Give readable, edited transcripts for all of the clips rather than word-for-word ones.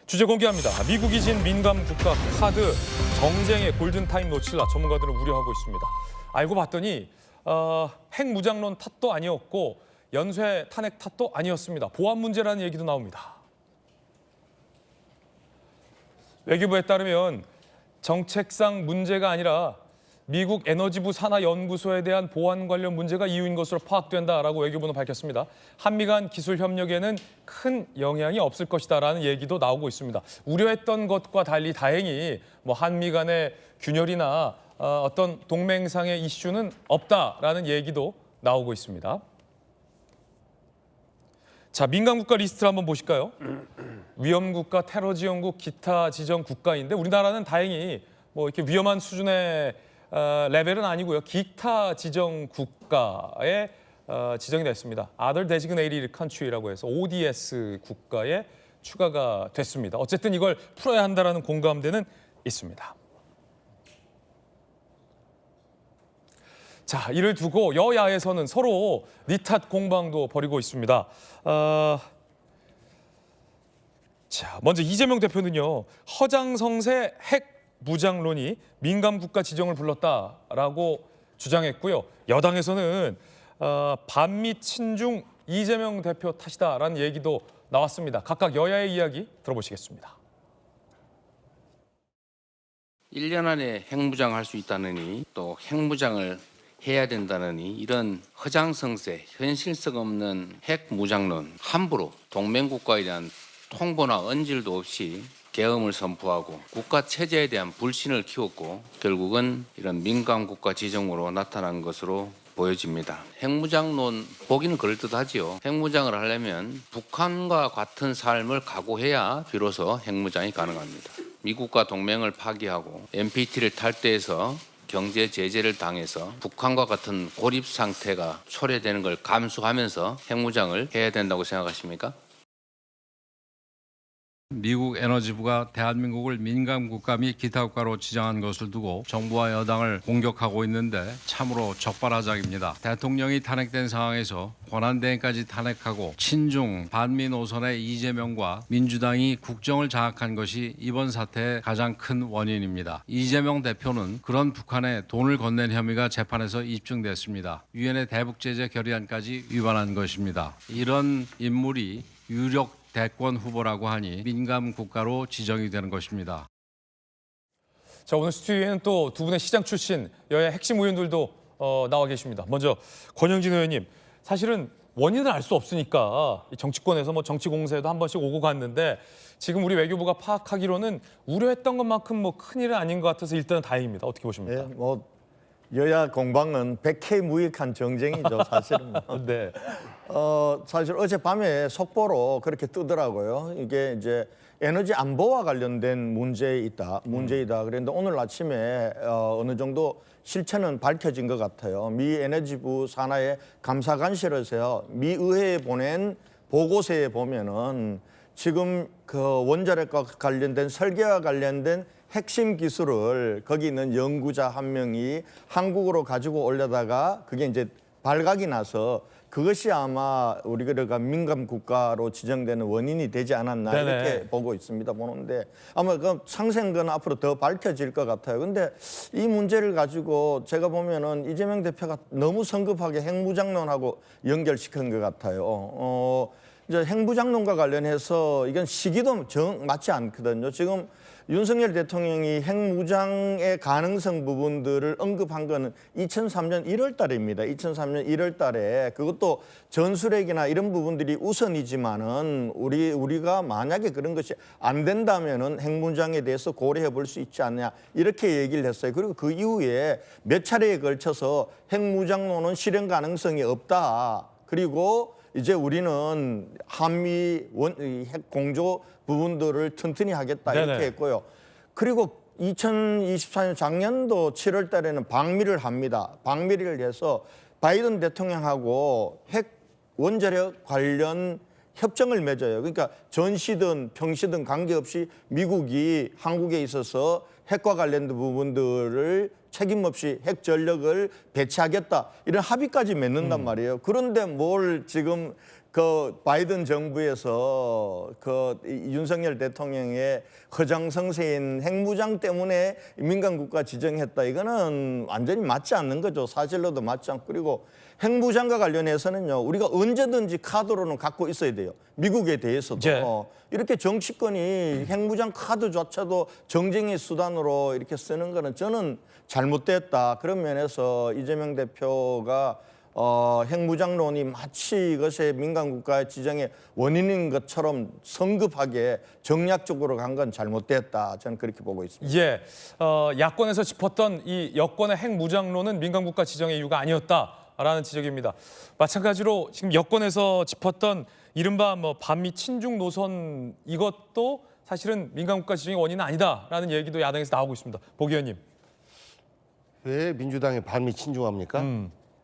주제 공개합니다. 미국이 진 민감 국가 카드 정쟁의 골든타임 놓칠라 전문가들은 우려하고 있습니다. 알고 봤더니 핵 무장론 탓도 아니었고 연쇄 탄핵 탓도 아니었습니다. 보안 문제라는 얘기도 나옵니다. 외교부에 따르면 정책상 문제가 아니라 미국 에너지부 산하연구소에 대한 보안 관련 문제가 이유인 것으로 파악된다라고 외교부는 밝혔습니다. 한미 간 기술 협력에는 큰 영향이 없을 것이다라는 얘기도 나오고 있습니다. 우려했던 것과 달리 다행히 한미 간의 균열이나 어떤 동맹상의 이슈는 없다라는 얘기도 나오고 있습니다. 자, 민감국가 리스트를 한번 보실까요? 위험국가, 테러지원국, 기타 지정 국가인데 우리나라는 다행히 이렇게 위험한 수준의 레벨은 아니고요. 기타 지정 국가에 지정이 됐습니다. Other Designated Country라고 해서 ODS 국가에 추가가 됐습니다. 어쨌든 이걸 풀어야 한다는 공감대는 있습니다. 자, 이를 두고 여야에서는 서로 니탓 공방도 벌이고 있습니다. 자, 먼저 이재명 대표는요. 허장성세 핵 무장론이 민감국가 지정을 불렀다라고 주장했고요. 여당에서는 반미 친중 이재명 대표 탓이다라는 얘기도 나왔습니다. 각각 여야의 이야기 들어보시겠습니다. 1년 안에 핵무장할 수 있다느니 또 핵무장을 해야 된다느니 이런 허장성세, 현실성 없는 핵무장론 함부로 동맹국가에 대한 통보나 언질도 없이 계엄을 선포하고 국가 체제에 대한 불신을 키웠고 결국은 이런 민감국가 지정으로 나타난 것으로 보여집니다. 핵무장론 보기는 그럴듯하지요. 핵무장을 하려면 북한과 같은 삶을 각오해야 비로소 핵무장이 가능합니다. 미국과 동맹을 파기하고 NPT를 탈퇴해서 경제 제재를 당해서 북한과 같은 고립 상태가 초래되는 걸 감수하면서 핵무장을 해야 된다고 생각하십니까? 미국 에너지부가 대한민국을 민감국가 및 기타 국가로 지정한 것을 두고 정부와 여당을 공격하고 있는데 참으로 적발하작입니다. 대통령이 탄핵된 상황에서 권한대행까지 탄핵하고 친중 반미 노선의 이재명과 민주당이 국정을 장악한 것이 이번 사태의 가장 큰 원인입니다. 이재명 대표는 그런 북한에 돈을 건넨 혐의가 재판에서 입증됐습니다. 유엔의 대북제재 결의안까지 위반한 것입니다. 이런 인물이 유력 대권 후보라고 하니 민감 국가로 지정이 되는 것입니다. 자, 오늘 스튜디오에는 또 두 분의 시장 출신 여야 핵심 의원들도 나와 계십니다. 먼저 권영진 의원님, 사실은 원인을 알 수 없으니까 정치권에서 정치 공세도 한 번씩 오고 갔는데 지금 우리 외교부가 파악하기로는 우려했던 것만큼 큰일은 아닌 것 같아서 일단은 다행입니다. 어떻게 보십니까? 네, 여야 공방은 백해무익한 정쟁이죠, 사실은. 네. 사실 어젯밤에 속보로 그렇게 뜨더라고요. 이게 이제 에너지 안보와 관련된 문제이다. 그런데 오늘 아침에 어느 정도 실체는 밝혀진 것 같아요. 미 에너지부 산하의 감사관실에서 미 의회에 보낸 보고서에 보면은 지금 그 원자력과 관련된 설계와 관련된 핵심 기술을 거기 있는 연구자 한 명이 한국으로 가지고 오려다가 그게 이제 발각이 나서 그것이 아마 우리가 민감 국가로 지정되는 원인이 되지 않았나 네네. 이렇게 보고 있습니다. 보는데 아마 그 상세한 건 앞으로 더 밝혀질 것 같아요. 근데 이 문제를 가지고 제가 보면은 이재명 대표가 너무 성급하게 핵무장론하고 연결시킨 것 같아요. 이제 핵무장론과 관련해서 이건 시기도 맞지 않거든요. 지금 윤석열 대통령이 핵무장의 가능성 부분들을 언급한 거는 2003년 1월 달입니다. 2003년 1월 달에 그것도 전술핵이나 이런 부분들이 우선이지만은 우리가 만약에 그런 것이 안 된다면은 핵무장에 대해서 고려해 볼 수 있지 않냐 이렇게 얘기를 했어요. 그리고 그 이후에 몇 차례에 걸쳐서 핵무장론은 실현 가능성이 없다. 그리고 이제 우리는 한미 핵 공조 부분들을 튼튼히 하겠다 이렇게 네네. 했고요. 그리고 2024년 작년도 7월 달에는 방미를 합니다. 방미를 해서 바이든 대통령하고 핵 원자력 관련 협정을 맺어요. 그러니까 전시든 평시든 관계없이 미국이 한국에 있어서 핵과 관련된 부분들을 책임 없이 핵 전력을 배치하겠다 이런 합의까지 맺는단 말이에요. 그런데 뭘 지금 그 바이든 정부에서 그 윤석열 대통령의 허장성세인 핵무장 때문에 민간국가 지정했다. 이거는 완전히 맞지 않는 거죠. 사실로도 맞지 않고. 그리고 핵무장과 관련해서는요. 우리가 언제든지 카드로는 갖고 있어야 돼요. 미국에 대해서도. 네. 이렇게 정치권이 핵무장 카드조차도 정쟁의 수단으로 이렇게 쓰는 거는 저는 잘못됐다. 그런 면에서 이재명 대표가 핵무장론이 마치 이것의 민간국가 지정의 원인인 것처럼 성급하게 정략적으로 간 건 잘못됐다. 저는 그렇게 보고 있습니다. 예, 야권에서 짚었던 이 여권의 핵무장론은 민간국가 지정의 이유가 아니었다라는 지적입니다. 마찬가지로 지금 여권에서 짚었던 이른바 뭐 반미 친중 노선 이것도 사실은 민간국가 지정의 원인은 아니다라는 얘기도 야당에서 나오고 있습니다. 복 의원님. 왜 민주당이 반미 친중합니까?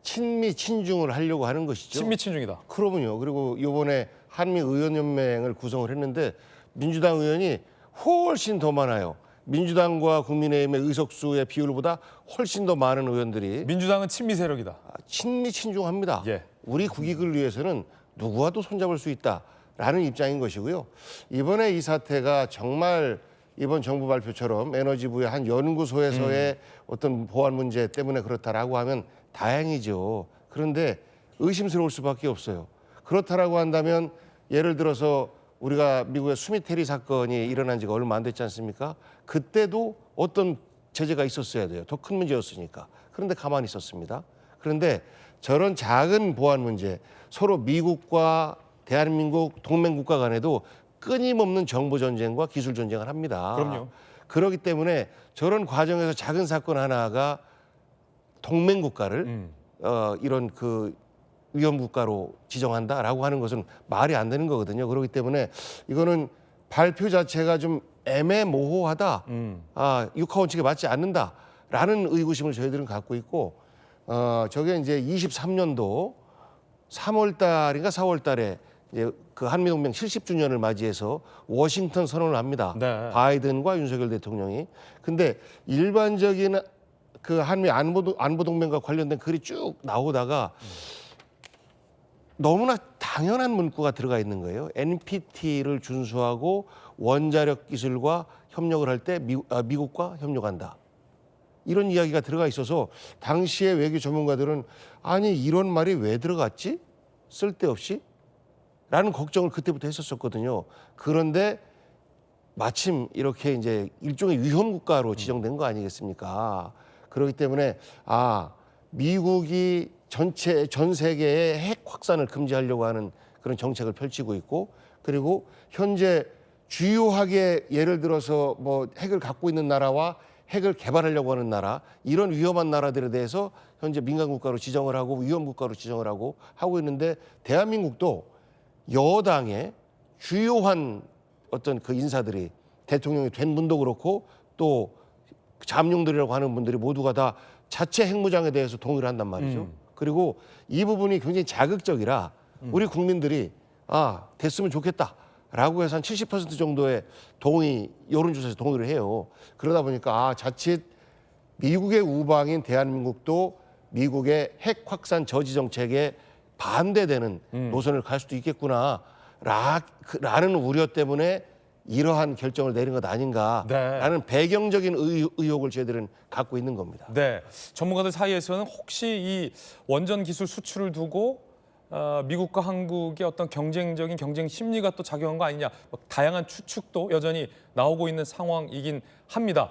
친미 친중을 하려고 하는 것이죠. 친미 친중이다. 그러면요. 그리고 이번에 한미 의원연맹을 구성을 했는데 민주당 의원이 훨씬 더 많아요. 민주당과 국민의힘의 의석수의 비율보다 훨씬 더 많은 의원들이 민주당은 친미 세력이다. 친미 친중합니다. 예. 우리 국익을 위해서는 누구와도 손잡을 수 있다라는 입장인 것이고요. 이번에 이 사태가 정말 이번 정부 발표처럼 에너지부의 한 연구소에서의 어떤 보안 문제 때문에 그렇다라고 하면 다행이죠. 그런데 의심스러울 수밖에 없어요. 그렇다라고 한다면 예를 들어서 우리가 미국의 수미테리 사건이 일어난 지가 얼마 안 됐지 않습니까? 그때도 어떤 제재가 있었어야 돼요. 더 큰 문제였으니까. 그런데 가만히 있었습니다. 그런데 저런 작은 보안 문제, 서로 미국과 대한민국 동맹국가 간에도 끊임없는 정보 전쟁과 기술 전쟁을 합니다. 그럼요. 그렇기 때문에 저런 과정에서 작은 사건 하나가 동맹국가를 이런 그 위험국가로 지정한다라고 하는 것은 말이 안 되는 거거든요. 그렇기 때문에 이거는 발표 자체가 좀 애매모호하다. 육하원칙에 맞지 않는다라는 의구심을 저희들은 갖고 있고 저게 이제 23년도 3월 달인가 4월 달에 이제 그 한미동맹 70주년을 맞이해서 워싱턴 선언을 합니다. 네. 바이든과 윤석열 대통령이. 근데 일반적인 그 한미 안보동맹과 관련된 글이 쭉 나오다가 너무나 당연한 문구가 들어가 있는 거예요. NPT를 준수하고 원자력 기술과 협력을 할 때 미국과 협력한다. 이런 이야기가 들어가 있어서 당시의 외교 전문가들은 아니 이런 말이 왜 들어갔지? 쓸데없이? 라는 걱정을 그때부터 했었거든요. 그런데 마침 이렇게 이제 일종의 위험 국가로 지정된 거 아니겠습니까? 그렇기 때문에 미국이 전 세계의 핵 확산을 금지하려고 하는 그런 정책을 펼치고 있고, 그리고 현재 주요하게 예를 들어서 뭐 핵을 갖고 있는 나라와 핵을 개발하려고 하는 나라, 이런 위험한 나라들에 대해서 현재 민간 국가로 지정을 하고 위험 국가로 지정을 하고 있는데, 대한민국도 여당의 주요한 어떤 그 인사들이 대통령이 된 분도 그렇고 또 잠룡들이라고 하는 분들이 모두가 다 자체 핵무장에 대해서 동의를 한단 말이죠. 그리고 이 부분이 굉장히 자극적이라 우리 국민들이 됐으면 좋겠다라고 해서 한 70% 정도의 여론조사에서 동의를 해요. 그러다 보니까 자칫 미국의 우방인 대한민국도 미국의 핵 확산 저지 정책에 반대되는 노선을 갈 수도 있겠구나 라는 우려 때문에 이러한 결정을 내린 것 아닌가라는 배경적인 의혹을 저희들은 갖고 있는 겁니다. 네, 전문가들 사이에서는 혹시 이 원전 기술 수출을 두고 미국과 한국의 어떤 경쟁적인 경쟁 심리가 또 작용한 거 아니냐, 다양한 추측도 여전히 나오고 있는 상황이긴 합니다.